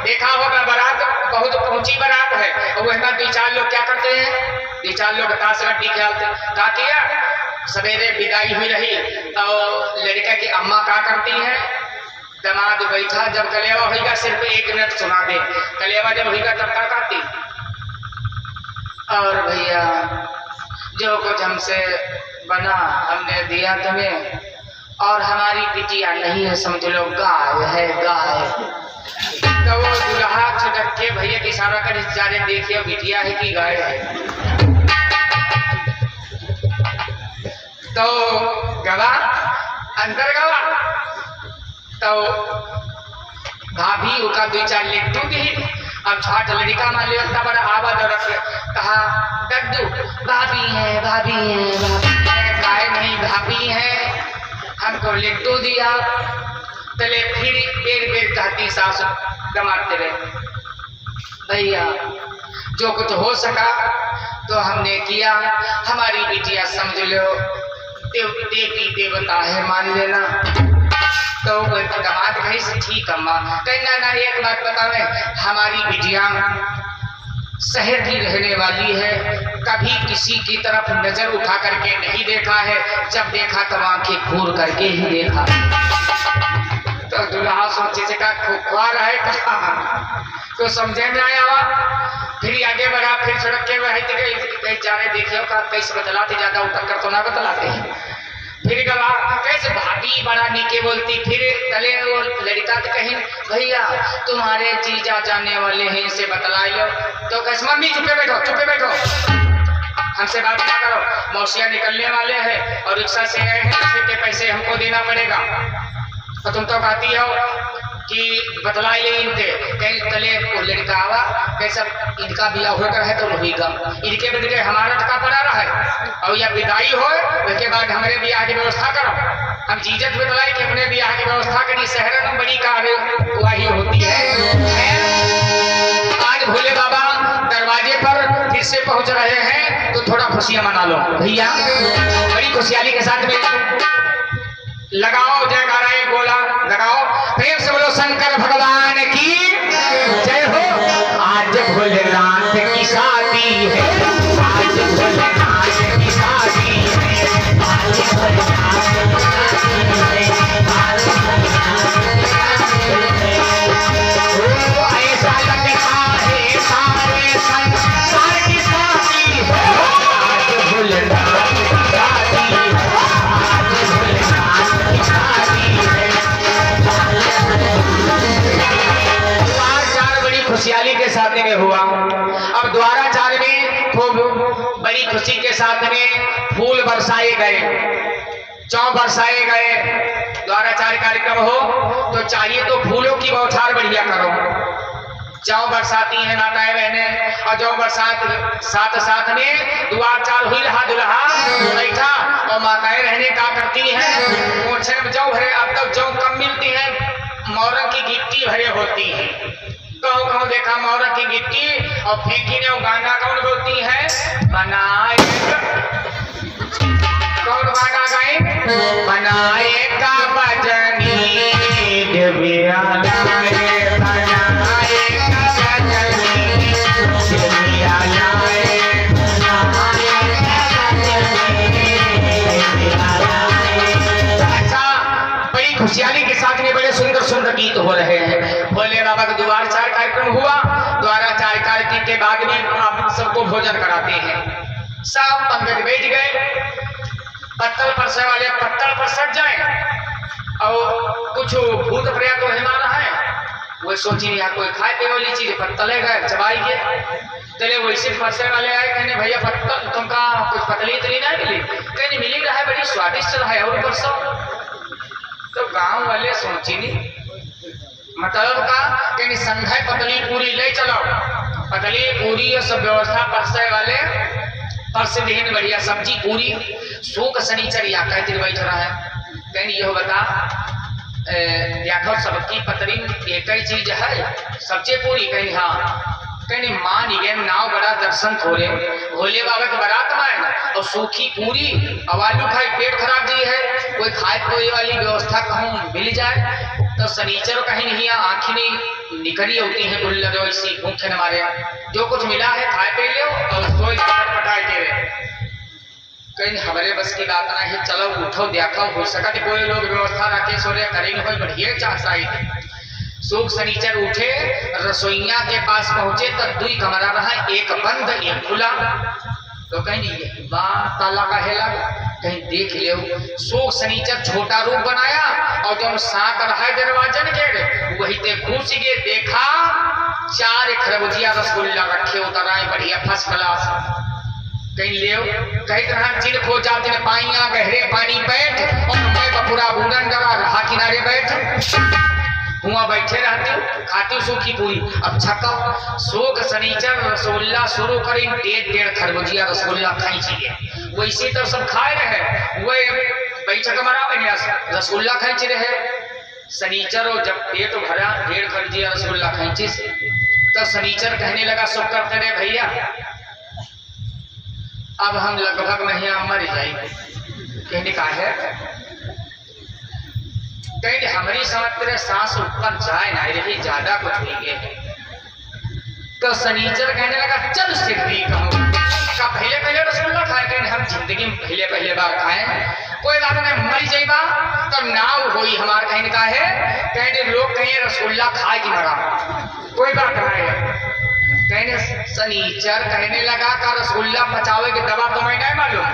देखा होगा, बारात बहुत पहुंची बारात है, और वह 2-4 लोग क्या करते हैं, 2-4 लोग ताश गड्डी खेलते। क्या किया, सवेरे विदाई हुई रही तो लड़का की अम्मा क्या करती है, दामाद बैठा जब कलेवा होगा सिर्फ 1 मिनट सुना दे, कलेवा जब होगा तब क्या करती, और भैया जो कुछ हमसे बना हमने दिया तुम्हें, और हमारी बिटिया नहीं है समझ लो, गाय है गाय। तो वो दुल्हा छटक के भैया की इशारा कर जा रहे, देखिए बिटिया है कि गाय है। तो गवा अंदर गवा, तो भाभी उनका 2-4 लिट्टू दी, अब छाट लड़का मान लिया इतना बड़ा आवाज और कहा दद्दू भाभी है भाभी है गाय नहीं भाभी है, हमको लिट्टू दिया। तले फिर बेर कहती सास दमाते रहे, भैया जो कुछ हो सका तो हमने किया, हमारी बिटिया समझ लो देवी देवता है मान लेना। तो दामाद कही से ठीक अम्मा, कहना ना एक बात बतावे, हमारी बिटिया शहर की रहने वाली है, कभी किसी की तरफ नजर उठा करके नहीं देखा है, जब देखा तो आंखें घूर करके ही देखा। तो दुल्हा सोचे से का खुआर है कहा, तो समझे में आया हुआ। फिर आगे बढ़ा, फिर सड़क के वही जा रहे देखियो का कैसे बतलाते, ज्यादा उतर कर तो ना बतलाते हैं। फिर गवा कैसे भाभी बड़ा नीचे बोलती, फिर तले वो लड़का तो कहीं भैया तुम्हारे जीजा जाने वाले हैं इसे बतला लो। तो कैसे मम्मी चुपे बैठो हमसे बात ना करो, मौसिया निकलने वाले हैं और रिक्शा से आए हैं, रिक्शे के पैसे हमको देना पड़ेगा। तो तुम तो कहती हो कि बतलाइए इनके, कहीं तले वो लड़का आवा कैसा इनका बिया होकर है तो होगा, इनके बदले हमारा टका पड़ा रहा है और या विदाई हो उसके बाद हमारे बियाह की व्यवस्था करो। हम जीजत बतलाई कि अपने बियाह की व्यवस्था करी, शहर में बड़ी कार्यवाही होती है। आज भोले बाबा दरवाजे पर फिर से पहुंच रहे हैं तो थोड़ा खुशियां मना लो भैया, बड़ी खुशहाली के साथ में लगाओ जयकारा, बोला लगाओ, प्रेम से बोलो शंकर भगवान की जय हो। आज भोलेनाथ की शादी है, आज भोलेनाथ की शादी है, आज भोलेनाथ की शादी है, आज ऐसा लगता है सारे संसार की शादी है, आज भोलेनाथ की शादी है, आज भोलेनाथ की शादी है। द्वाराचार बड़ी खुशहाली के साथ में हुआ। अब द्वाराचार में खूब बड़ी खुशी के साथ में फूल बरसाए गए, चौ बरसाए गए। द्वाराचार कार्यक्रम हो तो चाहिए तो फूलों की बौछार बढ़िया करो। जौ बरसाती है माताएं बहने, और जौ बरसात साथ साथ में द्वारचार हुई रहा, दुल्हा बैठा और माताएं रहने का करती हैं, मोछे में जौ भरे। अब तक जौ कम मिलती है, मोरंग की गिट्टी भरे होती है। कहो कहो देखा मोरंग की गिट्टी, और फेंकी ने गाना कौन बोलती है, बनाए कौन गाना गाए, बनाए का बजनी देविया लाए, बनाए का बजनी देविया लाए, बनाए का बजनी देविया लाए। अच्छा, बड़ी खुशहाली के साथ में बड़े सुंदर सुंदर गीत हो रहे हैं। भोले बाबा का द्वाराचार कार्यक्रम हुआ। द्वाराचार कार्यक्रम के बाद में आप सबको भोजन कराते हैं। सब पंडित बैठ गए, पत्तल परसे वाले पत्तल पर सट जाए, और कुछ भूत प्रेत तो हिमाना है, वो सोची यार कोई खाए पे वाली चीज पत्तल है गए चबाई के। चले वैसे परसे वाले आए, कहने भैया पत्तल तुमका कुछ पतली इतनी ना मिली, कहने मिली रहा है, बड़ी स्वादिष्ट रहा है और परसों। तो गांव वाले सोची नहीं मतलब का, कहने संघ पतली पूरी ले चलो, पतली पूरी और सब व्यवस्था परसे वाले परस दिन बढ़िया सब्जी पूरी सूख शनिचर या कहते बैठ रहा है। कहनी यह बता देखो सबकी पतरी एक ही चीज है, सब्जी पूरी। कहीं हाँ, कहनी मान गए नाव बड़ा दर्शन थोड़े, भोले बाबा के बारात में है और सूखी पूरी और आलू खाई, पेट खराब जी है, कोई खाए कोई वाली व्यवस्था कहूँ मिल जाए तो शनिचर कहीं नहीं, आँखी नहीं निकली होती है, बोल लगे इसी भूखे न मारे, जो कुछ मिला है खाए पे लो और सोई पटाए के कहीं हमारे बस की बात ना है। चलो उठो देखो हो सका कोई लोग व्यवस्था रखे सोरे करेंगे, कोई बढ़िया चाह सूख शनिचर उठे, रसोईया के पास पहुंचे तो दुई कमरा रहा, एक बंद एक खुला। तो कहीं ताला का हेला, कहीं देख ले सूख शनिचर छोटा रूप बनाया और जो साक रहा है दरवाजन के वही ते घुस गए, देखा 4 खरबूजिया रसगुल्ला रखे उतराए बढ़िया फर्स्ट क्लास। कहीं ले कहीं तरह जिन खो जाते हैं पाइया गहरे पानी बैठ, और मैं बपुरा बूंदन डरा रहा किनारे बैठ हुआ बैठे रहते खा खाती सूखी पूरी। अब छक्का सूख शनिचर रसगुल्ला शुरू करी, 1.5 खरबूजिया रसगुल्ला खाई चाहिए। वैसे तो सब खाए रहे, वही बैठक मरा मैंने रसगुल्ला खाई रहे। शनिचर और जब पेट भरा 1.5 खरबूजिया रसगुल्ला खाई से, तो शनिचर कहने लगा शुक्र करे भैया अब हम लगभग महीना मर जाएंगे। कहने का है कहीं हमारी समझ तेरे सांस ऊपर जाए ना रही, ज्यादा कुछ नहीं है। तो शनिचर कहने लगा चल सिद्धि कहूँ का पहले रसगुल्ला खाए, कहीं हम जिंदगी में पहले बार खाए, कोई बात नहीं मर जाएगा तो नाव होई हमार। कहने का है कहीं लोग कहीं रसगुल्ला खाए कि मरा, कोई बात नहीं है। कहने शनिचर कहने लगा का रसगुल्ला पचावे की दवा तो मैं नहीं मालूम,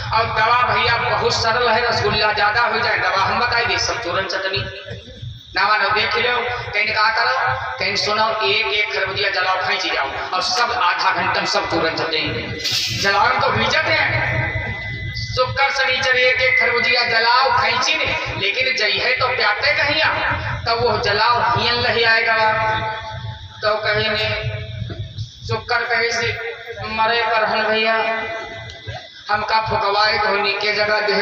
और दवा भैया बहुत सरल है, रसगुल्ला ज्यादा हो जाए दवा हम बताई दे। सब चूरन चटनी नावा न देख लो। कहने कहा करो कहीं सुनो 1-1 खरबूजिया जलाओ खींच जाओ, और सब आधा घंटा में सब चूरन चटनी जलाओ तो भीजत है। शुक्र शनिचर 1-1 खरबूजिया जलाओ खींची ने, लेकिन जई है तो प्याते कहिया तो वो जलाओ हियन लही आएगा। तो कहीं ने शुक्र कहे से मरे पर हल भैया हमका फुकवाए तो नीके जगह दे।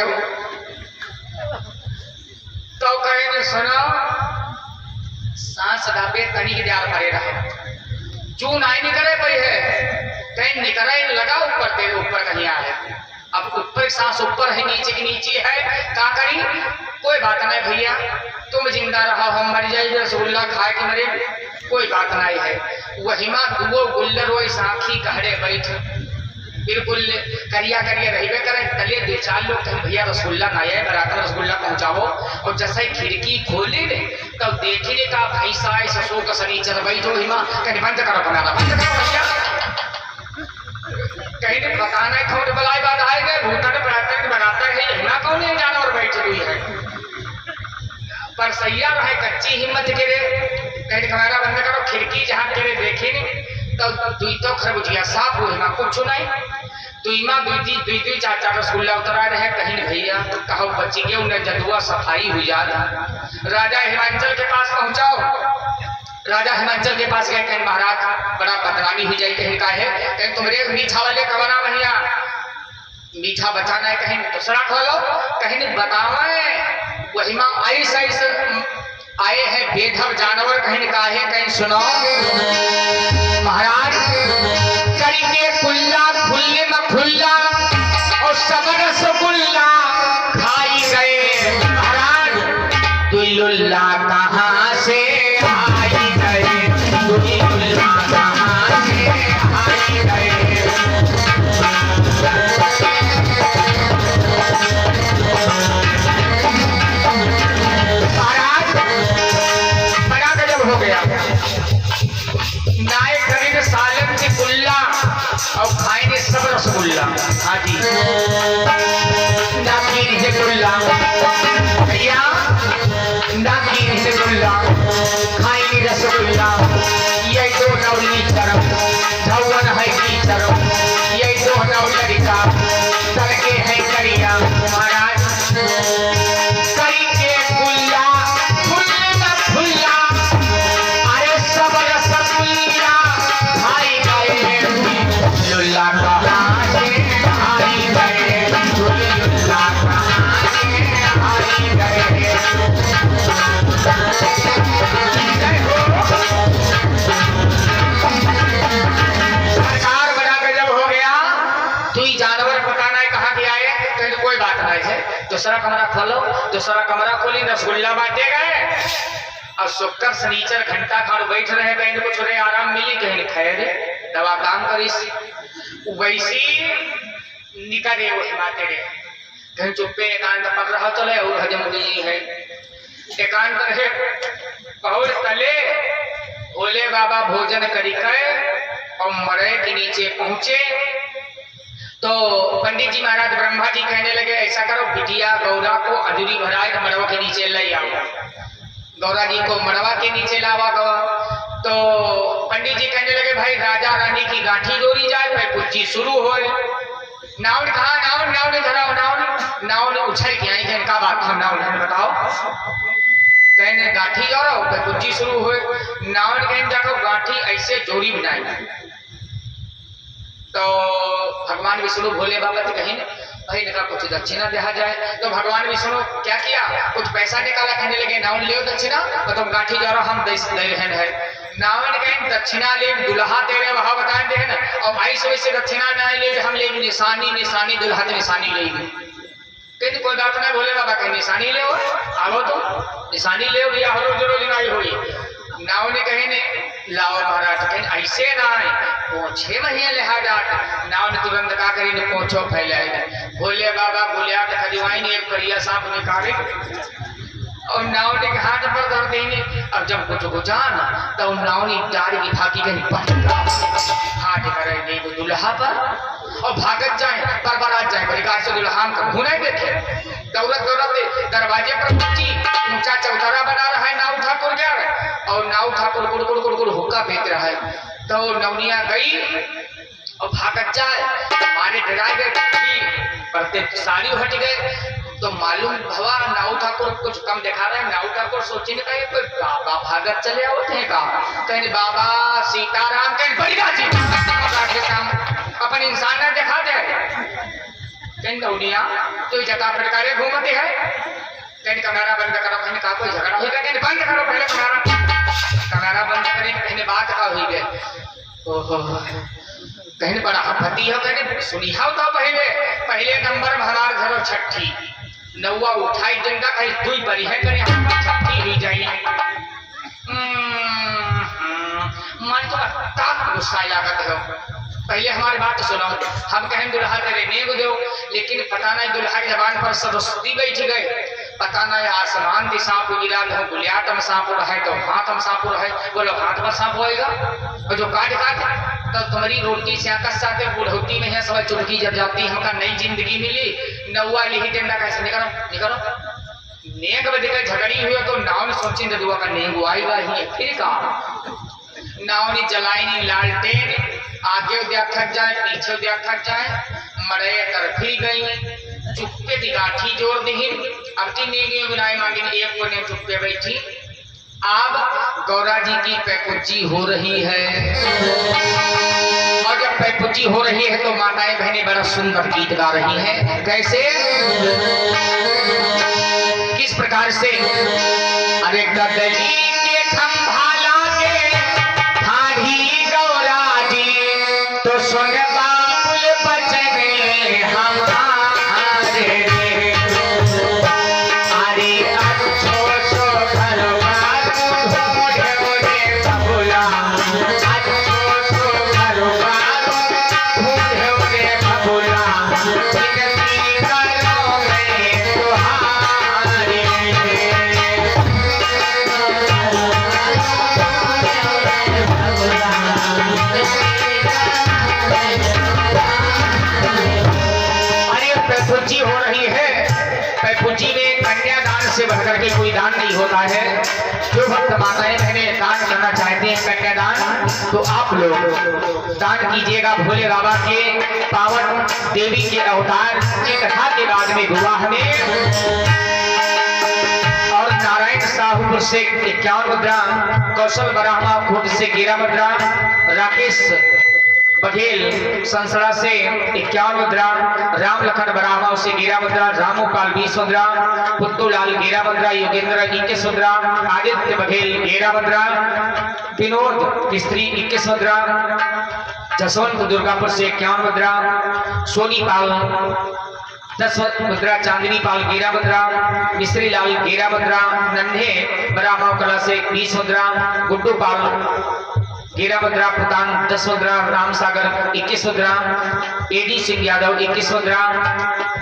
तो कहे ने सुनो सांस दाबे तनी के द्वार भरे रहे, चू नहीं निकले पई है, कहीं निकले लगा ऊपर तेरे ऊपर कहीं आए। अब ऊपर सांस ऊपर है नीचे की नीचे है, क्या करी कोई बात नहीं भैया तुम जिंदा रहो हम मर जाएंगे, रसगुल्ला खाए के मरे कोई बात नहीं है। वही माँ दुओ गुल्लर वो साखी कहरे बैठ बिल्कुल करिया करिया रहिबे करे, तले 2-4 लोग कहीं भैया रसगुल्ला ना आए बराबर रसगुल्ला पहुंचाओ। और जैसे ही खिड़की खोले ने तब देखने का भैंसा ऐसा सो का शनिचर बैठो हिमा कहीं बंद करो बनाना, बंद करो भैया कहीं ने पता नहीं कौन बलाई बात आएगा भूतन बनाता है हिमा कौन है जानवर बैठे हुई है। पर सैया रहे कच्ची हिम्मत के रे कहीं कमरा बंद करो, खिड़की जहाँ के देखे तो 2 खरबूजिया साफ हुए ना कुछ नहीं, 2-4 रसगुल्ला उतरा रहे। कहीं भैया कहो बच्ची के उन्हें जदुआ सफाई हुई याद। राजा हिमाचल के पास पहुंचाओ, राजा हिमाचल के पास गए, कहीं महाराज बड़ा बदनामी हुई जाए। कहीं का है कहीं तुम्हारे मीठा वाले कमरा भैया मीठा बचाना है, कहीं दूसरा खोलो कहीं बतावे। वही माँ ऐसा आए हैं बेधर जानवर कहीं का है, कहीं सुनो महाराज करी के कुल्ला खुल्ले में खुल्ला और सब रसगुल्ला खाई गए। महाराज दुल्ला कहाँ से आई गए, दुल्ला कहाँ से आई गए। हो गया नाय खरीद सालन की गुल्ला और खाएंगे सब रसगुल्ला। हाँ जी नाखीर से गुल्ला भैया नाखीर से गुल्ला खाएंगे रसगुल्ला। ये 2 नवली तरफ धवन है की तरफ, ये 2 नवलड़का तड़के है करिया। महाराज करी के गुल्ला दूसरा कमरा खोलो, दूसरा कमरा खोली रसगुल्ला बांटे गए। और शुक्र शनिचर घंटा खाड़ बैठ रहे, कहीं कुछ रे आराम मिली कहीं खैर दवा काम करी वैसी निकले वो हिमाते रे कहीं चुप्पे एकांत पर रहा चले और हजम गई है एकांत रहे और तले भोले बाबा भोजन करी गए और मरे के नीचे पहुंचे। तो पंडित जी महाराज ब्रह्मा जी कहने लगे ऐसा करो बिटिया गौरा को अंजूरी भराए मड़वा के नीचे ले आओ। गौरा जी को मड़वा के नीचे लावा गवा। तो पंडित जी कहने लगे भाई राजा रानी की गांठी जोड़ी जाए, भाई कुछ शुरू हो। नाव ने कहा नाव ने धराओ, नाव ने उछल के आई, इनका बात हम नाव ने बताओ। कहने गाठी जोड़ो तो कुची शुरू हुए नावन कहने जाको गाठी ऐसे जोड़ी बनाई। तो भगवान विष्णु भोले बाबा से कहीं भाई निकला कुछ दक्षिणा दिया जाए। तो भगवान विष्णु क्या किया, कुछ पैसा निकाला, कहने लगे नावन ले दक्षिणा, तो तुम गाठी जोड़ो हम दे रहन है। नावन कहें दक्षिणा ले दुल्हा तेरे वहां बता दे ना, और ऐसे वैसे दक्षिणा ना ले हम ले निशानी निशानी दुल्हा की निशानी लेंगे। कहते कोई बात नहीं भोले बाबा कहीं निशानी ले आओ तो निशानी ले या रोज रोज नहीं हुई। नाव ने कहे ने लाओ महाराज, कहें ऐसे ना वो 6 महीने लिहा जाट। नाव ने तुरंत का करी ने पोछो फैलाए। भोले बाबा बोलिया तो खदिवाई ने एक करिया सांप निकाले और नाव ने हाथ पर धर देंगे। अब जब कुछ को जान तो नाव ने डारी की भागी कहीं हाथ करे नहीं वो दुल्हा पर और भागत जाए पर बारात जाए परिकार से दुल्हा का घूने देखे। दौड़त दौड़त दरवाजे पर पहुंची, ऊंचा चौतरा बना रहा है नाव ठाकुर गया और नाव ठाकुर कुड़ कुड़ कुड़ कुड़ हुक्का फेंक रहा है। तो नवनिया गई और भागत जाए, मारे डरा गए पढ़ते साड़ी हट गए। तो मालूम भवा नाव ठाकुर कुछ कम दिखा रहे हैं। नाव ठाकुर सोचे न कहे कोई बाबा भागत चले आओते हैं का, कहें बाबा सीताराम कहें बढ़िया जी काम अपन इंसान ने दिखा दे। कहें दौड़िया तो जगह प्रकारे घूमते है। कहें कैमरा बंद करो, कहें का कोई झगड़ा हुई, कहें बंद करो पहले कैमरा बंद करें। कहने बात का हुई गए ओहो कहने बड़ा आपत्ति हो, कहने सुनिहाओ तो पहले नंबर में हमारे घर छठी नौवा उठाई जिंदा कहीं दुई बड़ी है करे छठी हुई जाए। मन तो तब गुस्सा लागत हो। पहले हमारी बात सुनो, हम कहें दुल्हा तेरे नेग दो, लेकिन पता नहीं दुल्हा की जबान पर सरस्वती बैठ गए। पता नहीं आसमान की सांप गिरा हो, गुलियात में सांप रहे तो हाथ में सांप रहे, बोलो हाथ में सांप होएगा और जो काट काट तो तुम्हारी रोटी से आकाश साथे बुढ़ौती में है सब चुटकी जब जाती हमका नई जिंदगी मिली। नौवा लिही टेंडा कैसे निकलो निकलो नेग बदे झगड़ी हुई तो नाव ने सोची दुआ का नेग आएगा ही फिर कहा। नाव ने जलाई नहीं लालटेन, आगे देखा जाए पीछे देखा जाए, मरे तरफी गई चुप्पे दी गाठी जोड़ दी। अब तीन नेगे बुलाए मांगे एक को ने चुप्पे बैठी। अब गौरा जी की पैकुची हो रही है और जब पैकुची हो रही है तो माताएं बहनें बड़ा सुंदर गीत गा रही हैं। कैसे किस प्रकार से, अरे गदली के खंभा लागे ठाढ़ी गौरा जी तो सुन बाबुल बचने हमारे। बढ़कर के कोई दान नहीं होता है। जो भक्त माताएं बहने दान करना चाहते हैं कन्यादान, तो आप लोग दान कीजिएगा। भोले बाबा के पावन देवी के अवतार की कथा के बाद में विवाह में और नारायण साहू से 51 मुद्रा, कौशल ब्राह्मा खुद से 11 मुद्रा, राकेश बघेल संसड़ा से 51 मुद्रा, राम लखन ब्राह्मण से 11 मुद्रा, रामू पाल 20 मुद्रा, पुत्तूलाल 11 मुद्रा, योगेंद्र 21 मुद्रा, आदित्य बघेल 11 मुद्रा, विनोद मिस्त्री 21 मुद्रा, जसवंत दुर्गापुर से 51 मुद्रा, सोनी पाल 10 मुद्रा, चांदनी पाल 11 मुद्रा, मिस्त्री लाल 11 मुद्रा, नन्हे ब्राह्मण कला से 20 मुद्रा, गुड्डू पाल 11 मुद्रा, प्रधान 10 मुद्रा, राम सागर 21 मुद्रा, एडी सिंह यादव 21 मुद्रा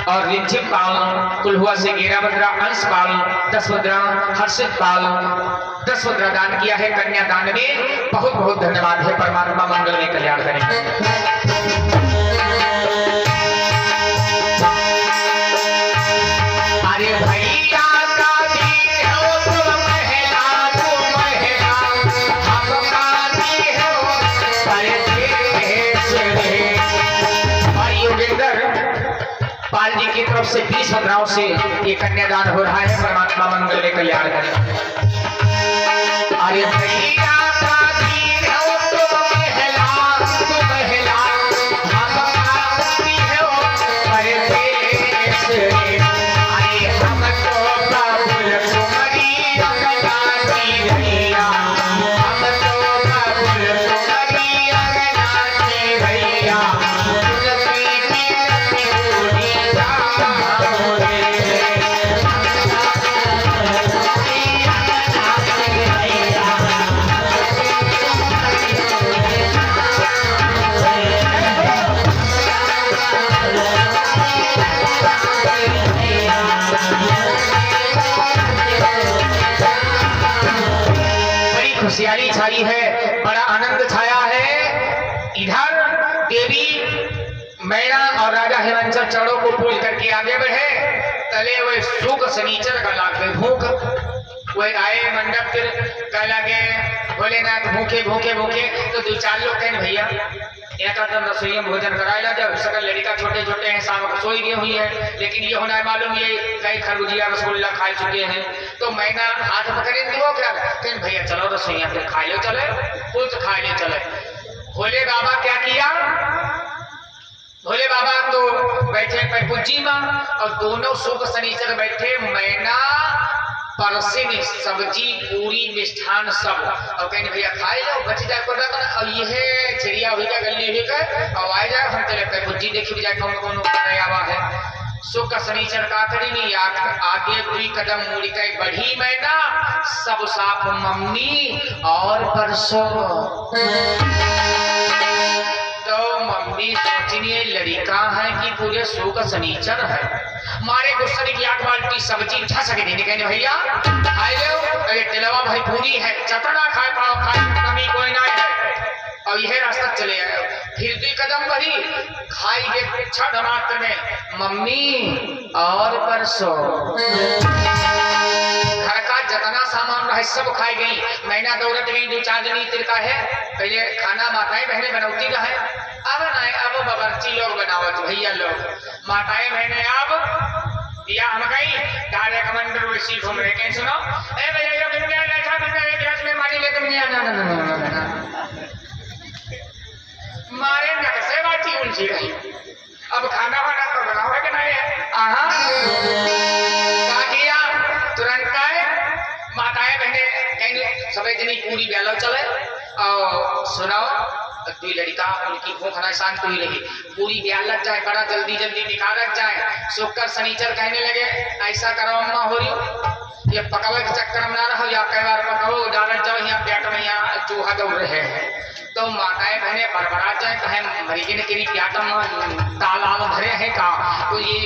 और रिंचिम पाल कुलहुआ से 11 मुद्रा, अंश पाल 10 मुद्रा, हर्षित पाल 10 मुद्रा दान किया है। कन्यादान में बहुत बहुत धन्यवाद है। परमात्मा मंगल में कल्याण करें। अरे भैया पाल जी की तरफ से 20 मुद्राओं से ये कन्यादान हो रहा है। परमात्मा मंगल में कल्याण करें। अरे भैया शादी हो तो महला हम आती हो परदेश रे। अरे हम तो बाबुल कुंवरी अंगनाची भैया, हम तो बाबुल कुंवरी अंगनाची भैया, तुलसी की पूरी जाओ रे। खुशहाली छाई है, बड़ा आनंद छाया है। इधर देवी मैना और राजा हिमांचल चढ़ों को पूज करके आगे बढ़े। तले वह सुख सनीचर का लागे भूख, वह आए मंडप फिर कह लगे भोलेनाथ भूखे भूखे भूखे। तो दो चार लोग कहें भैया एक आदम रसोई भोजन कराएगा, जब सकल लड़का छोटे छोटे हैं शाम को सोई गई हुई है, लेकिन ये होना है मालूम ये कई खरबूजिया रसगुल्ला खा चुके हैं। तो मैना हाथ पकड़े वो क्या कहें भैया चलो रसोईया फिर खा लो चले, कुछ खा ले चले। भोले बाबा क्या किया, भोले बाबा तो बैठे पैपुजी में और दोनों सुख सनीचर बैठे। मैना परसिन सब्जी पूरी मिष्ठान सब और कहीं भैया खाए जाओ बच जाए को और यह चिड़िया हुई का गली हुई का और आ जाए हम चले पैपुजी देखी जाए कौन कौन आवा है। सुख सनीचर का करी नहीं आगे दुई कदम मुड़ी के बढ़ी मैना, सब साफ मम्मी और परसों। तो मम्मी सोचनी लड़का है कि पूरे सुख सनीचर है, मारे गुस्से की 8 बाल्टी सब्जी ठसक देने कहने भैया खाए लो। अरे तिलवा भाई पूरी है चतना खाए पाओ खाए कमी कोई ना है। और यह रास्ता चले आए फिर 2 कदम बढ़ी खाई ये छठ रात में मम्मी और परसों। घर का जितना सामान रहा सब खाई गई। मैना दौड़त गई 2-4 जनी तिरका है पहले खाना माताएं बहने बनौती रहे। अब ना अब बबरची लोग बनावत भैया लोग माताएं बहने अब या हम गई डाले कमांडर वैसी घूम रहे कहीं सुनो ए भैया गैस में मारी ले तुम ना मारे नक्शे बाती उलझी रही। अब खाना वाना तो बनाओ है कि नहीं है आहा क्या किया तुरंत का माताएं बहने कहीं सभी जनी पूरी ब्यालो चले और सुनाओ कोई लड़का उनकी भूख ना शांत हुई रही पूरी ब्याल लग जाए बड़ा जल्दी जल्दी निकाल रख जाए। शुक्र शनिचर कहने लगे ऐसा करो अम्मा हो रही ये पकावे के चक्कर में ना रहो या कई बार पकाओ डालत जाओ यहाँ पेट में यहाँ चूहा दौड़ रहे हैं। तो माताएं बहने बड़बड़ा जाए कहे मरीजी ने किरी प्याट में तालाब भरे हैं का तो ये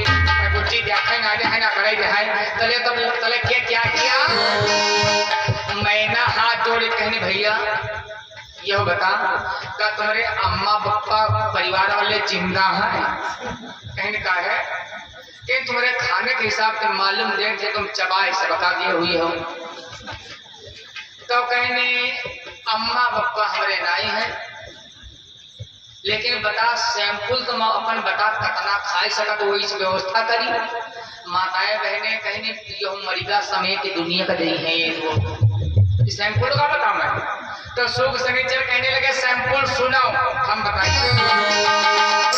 कुछ देखे ना है ना करे है तले तो तले क्या किया मैना हाथ जोड़े कहने भैया यह बता क्या तुम्हारे अम्मा पापा परिवार वाले जिंदा हैं कहने का है कि तुम्हारे खाने के हिसाब से मालूम दे कि तुम चबाए से बता दिए हुई हो। तो कहने अम्मा पापा हमारे नाई हैं लेकिन बता सैंपल तुम अपन बता कितना खाई सका तो वही व्यवस्था करी। माताएं बहने कहने यह मरीगा समेत दुनिया का नहीं है ये वो सैंपल का बता मैं। तो सुख सनीचर कहने लगे सैंपल सुनो हम बताएंगे।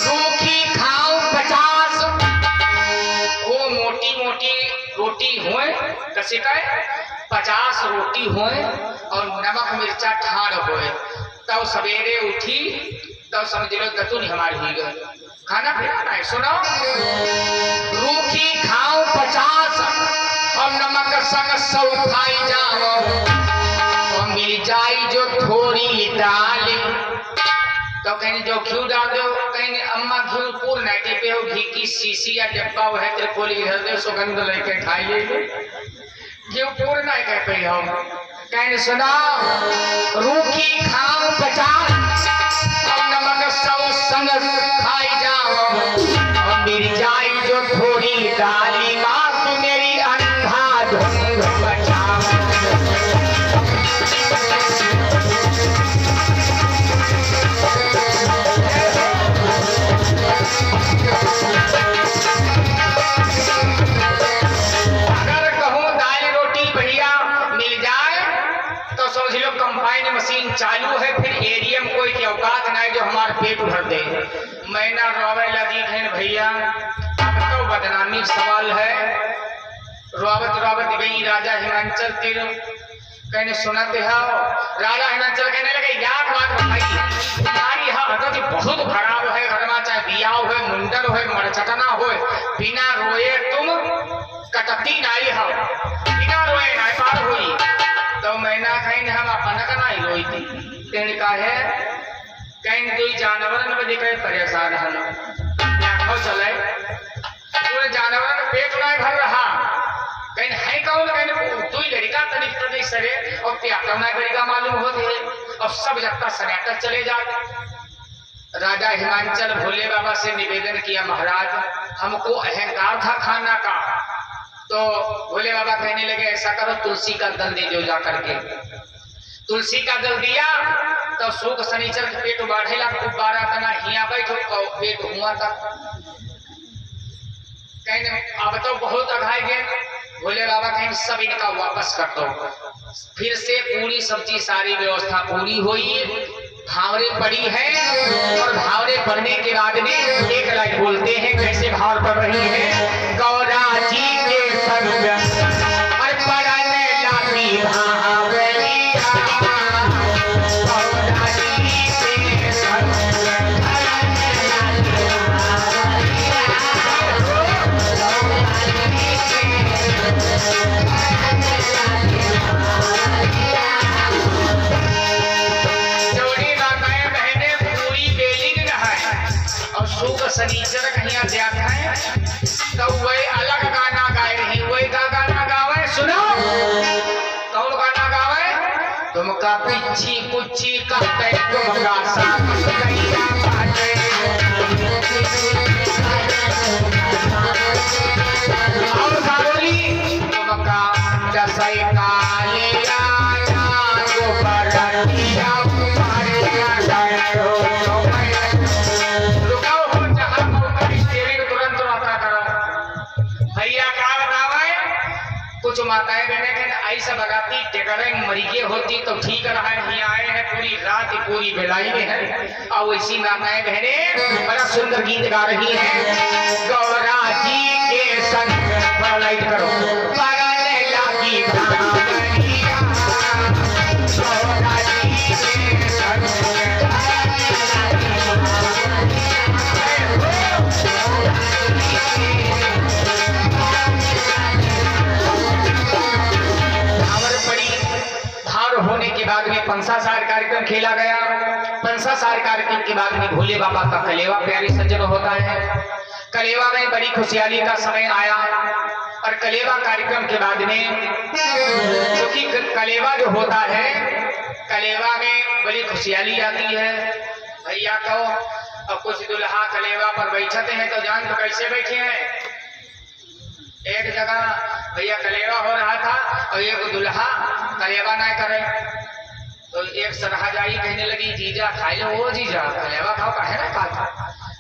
रूखी खाओ 50 वो मोटी मोटी रोटी होए कैसे कहे 50 रोटी होए और नमक मिर्चा ठाड़ होए। तब सवेरे उठी तब समझ लो दतुन हमारी हुई गई खाना खिलाना है। सुनो रूखी खाओ 50 और नमक संग 100 खाई जाओ मिल जाई जो थोड़ी दाल। तो कहीं जो घी डाल दो कहीं अम्मा घी पूर्ण नाइटे पे हो घी की शीशी या डब्बा वो है तेरे खोली धर दो सुगंध लेके खाई ले घी पूर्ण नहीं कह पे हो। कहीं सुना रूखी खाओ 50 और नमक 100 संग खाई जाओ मिल जाई जो थोड़ी दाली माँ तू मेरी अंधा धुंध बचाओ। अगर कहूँ दाल रोटी बढ़िया मिल जाए तो समझ चालू है, फिर एरियम कोई की औकात नहीं जो हमारे पेट भर दे। मैना रोवे लगी है भैया, अब तो बदनामी सवाल है। रोवत रोवत गई राजा हिमांचल तिर कहने सुनते हो। राजा हिमांचल कहने लगे याद बात बताइए, तुम्हारी हालत बहुत खराब है, घर में चाहे दिया हो मुंडन हो मरचटना हो, बिना रोए तुम कटती नहीं हो, बिना रोए नहीं पार हुई। तो मैना कहीं हम अपन का नहीं रोई थी तेन का है कहीं कोई जानवर में दिखे परेशान हलो चले पूरे जानवर पेट नहीं भर रहा कहीं है कौन कहीं तू लड़का तनिक तनिक सरे और त्याग लड़का मालूम होते है और सब जब तक सनातन चले जाते। राजा हिमांचल भोले बाबा से निवेदन किया महाराज हमको अहंकार था खाना का। तो भोले बाबा कहने लगे ऐसा करो तुलसी का दल दे दो जा करके। तुलसी का दल दिया तो सुख शनिचर के पेट बढ़ेला गुब्बारा तना हिया बैठो और पेट हुआ था कहीं अब तो बहुत अघाई गए। भोले बाबा कहीं सब इनका वापस कर दो। फिर से पूरी सब्जी सारी व्यवस्था पूरी हुई, भावरे पड़ी है और भावरे पड़ने के बाद में एक लाइन बोलते हैं कैसे भाव पड़ रही है। गौरा जी के संग और पड़ने लागी भावरिया, गौरा जी के संग शनिचर कहीं जात है तो वही अलग गाना गाए रही। वही गाना गावे सुनो कौन गाना गावे तुमका पिछी कुची कहते तुमका साथ कहिया बाटे और गावली तुमका दसई काले आया गोबरतिया मारिया डायो कुछ माताएं बहने कहने ऐसा बगाती टेकरें मरीगे होती तो ठीक रहा है। यहाँ आए हैं पूरी रात पूरी बेलाई में है और वैसी माताएं बहने बड़ा सुंदर गीत गा रही हैं। गौरा जी के संग लाइट करो पड़ने लागी भावरिया, गौरा जी के संग होने के बाद में पंसासार कार्यक्रम खेला गया। पंसासार कार्यक्रम के बाद में भोले बाबा का कलेवा प्यारी सज्जन होता है। कलेवा में बड़ी खुशहाली का समय आया और कलेवा कार्यक्रम के बाद में क्योंकि कलेवा जो होता है कलेवा में बड़ी खुशहाली आती है। भैया तो अब कुछ दुल्हा कलेवा पर बैठते हैं तो जान तो कैसे बैठे हैं। एक जगह भैया कलेवा हो रहा था और एक दुल्हा कलेवा ना करे तो एक सरहजाई कहने लगी जीजा खाई लो। वो जीजा कलेवा खाओ काहे ना खाता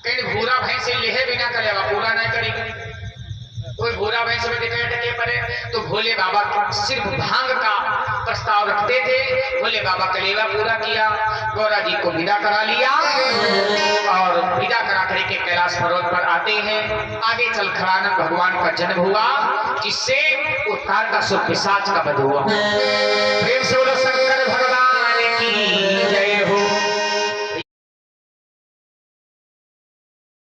कहीं भूरा भैंस लेहे बिना कलेवा पूरा नहीं करेगी। कोई भूरा भैंस में दिखाई टके पड़े तो भोले बाबा सिर्फ भांग का प्रस्ताव रखते थे। भोले बाबा कलेवा पूरा किया, गौरा जी को विदा करा लिया और विदा करा करके कैलाश पर्वत पर आते हैं। आगे चल खड़ानंद भगवान का जन्म हुआ जिससे उत्तार का सुख पिशाच का वध हुआ। प्रेम से बोलो शंकर भगवान की जय।